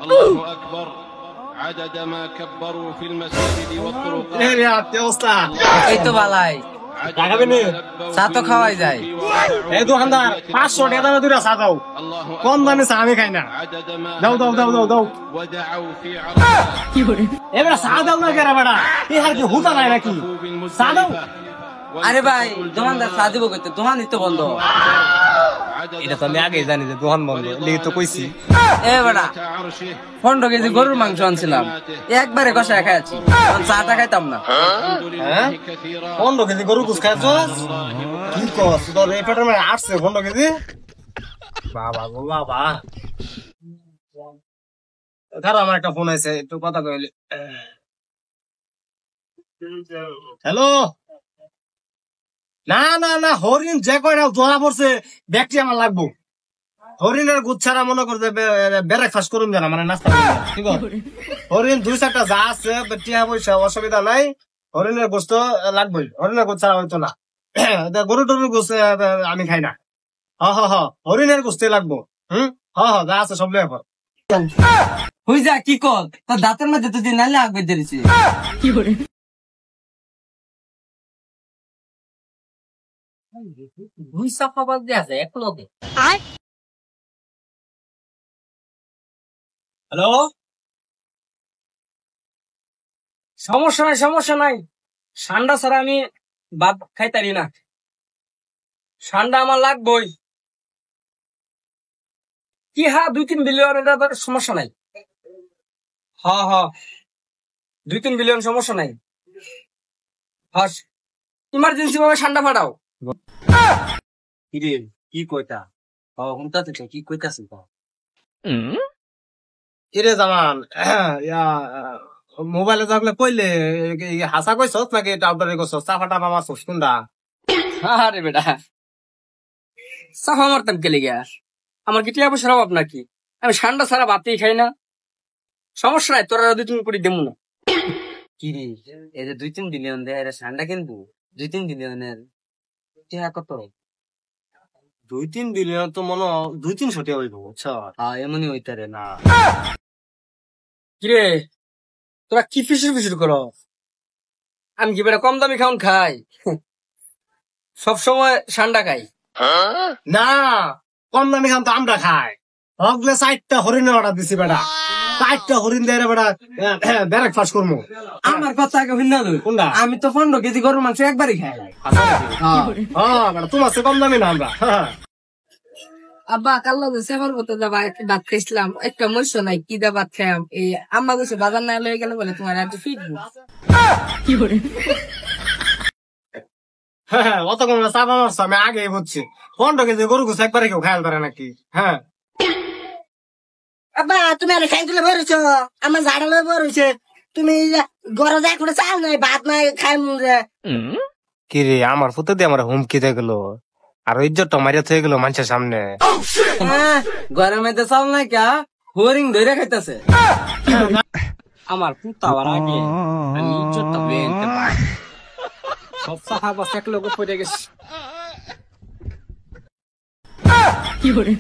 الله أكبر عدد ما كبروا في المساجد والطرقات এই তো ভালাই চা তো খাওয়াই যায়। এই দোকানদার 500 টাকা দামে দুইটা চা দাও, কম দামে চা আমি খাই না। দাও দাও দাও দাও দাও। ودعوا في عرفات এবারে চা দাও না কেরা বেটা, এই হার কি হুতা নাই নাকি? চা দাও। আরে ভাই দোকানদার চা দিব কইতে, দোকান তো বন্ধ। এটা তো আমি আগে জানি যে দোকান বন্ধ, লিখে তো কইছি। এ বেটা 15 কেজি গরুর মাংস আনছিলাম, একবারে কষায় খাইছি, চাটা খাইতাম না। হ্যাঁ 15 কেজি গরু কুছ খাইছস? কি কস তোর এই পেটের মধ্যে আসছে 15 কেজি? বাবা গো বাবা। ধর আমার একটা ফোন আছে, একটু কথা কইলে। হ্যালো। না না না, হরিণ যে কয়টা ধরা পড়ছে ব্যক্তি আমার লাগবো। হরিণের গুচ্ছ ছাড়া মনে করতে বেড়ে খাস করুন জানা, মানে নাস্তা ঠিক আছে। হরিণ 2-4টা যা আছে, টিয়া পয়সা অসুবিধা নাই, হরিণের গোস্ত লাগবেই, হরিণের গোস্ত ছাড়া হইতো না। গরু টরুর গোস্ত আমি খাই না। হ হ হ, হরিণের গোস্তে লাগবো। হ হ, যা আছে সব লেখা হই যা কি কর, তোর দাঁতের মধ্যে তো দিন নালে আগবে ধরেছি। কি করে ভুই সাফা বাদ দিয়ে আছে এক লগে। হ্যালো, সমস্যা নাই সমস্যা নাই, ঠান্ডা ছাড়া আমি ভাত খাইতারি না, ঠান্ডা আমার লাগবই। কি হ্যাঁ 2-3 বিলিয়ন, এটা সমস্যা নাই। হ হ 2-3 বিলিয়ন সমস্যা নাই। হস ইমার্জেন্সি ভাবে ঠান্ডা ফাটাও। কিরে কি কইতা হুমতাছে কি কইতাছে? কিরে জামান, মোবাইলে থাকলে কইলে হাসা কইছস নাকি টাউটারে কইছস? চাফাটা মামা কোনটা? আরে বেটা সাফা মারতাম কে লেগে? আমার কি টিয়া পয়সার অভাব নাকি? আমি ঠান্ডা ছাড়া ভাতই খাই না। সমস্যা নাই, তোরা 2-3 কোটি দেবো না। কিরে এই যে 2-3 বিলিয়ন দেয় ঠান্ডা কিনবো, 2-3 বিলিয়নের টিয়া কত? 2-3 বিলিয়ন তো মনে 200-300 টাকা হইব। আচ্ছা এমনই হইতারে না। কিরে তোরা কি ফিসুর ফিসুর করো? আমি কি বেটা কম দামি খাওন খাই? সব সময় ঠান্ডা খাই না, কম দামি খান তো আমরা খাই। হগলে 4টা হরিণের অর্ডার দিছি বেটা, 4টা হরিণ দেয় বেটা, ব্রেকফাস্ট করবো। আমার কথা আগে ভিন্ন কোনটা? আমি তো 15 কেজি গরুর মাংস একবারই খাই। বেটা তোমার সে কম দামি না আমরা। আব্বা কাল্লা সেবার মতো যাবা ভাত খাইছিলাম, একটা মৎস্য নাই কি দা ভাত খাইলাম। এই আম্মা গেছে বাজার না লয়ে গেলে বলে তোমার একটু ফিটবো। কি করে হ্যাঁ অত কম চাপা মারছো, আমি আগে বুঝছি। 15 কেজি গরু গুছ একবারে কেউ খায়াল পারে নাকি? হ্যাঁ আব্বা তুমি আর খাই তুলে বেরোছো, আমার ঝাড়া লয়ে বেরোছে, তুমি ঘরে যাই করে চাল নাই ভাত নাই খাই মরে। কিরে আমার ফুতে দিয়ে আমার হুমকি দিয়ে গেল, আর ইজ্জতটা মারিয়া থেকে গেল মানুষের সামনে। ঘরের মধ্যে চাল নাই কা, হরিং ধরে খাইতেছে। আমার পুতা আবার আগে আমি ইজ্জতটা বেনতে পারি। সব সাহাবা এক লোক পড়ে গেছে। কি করে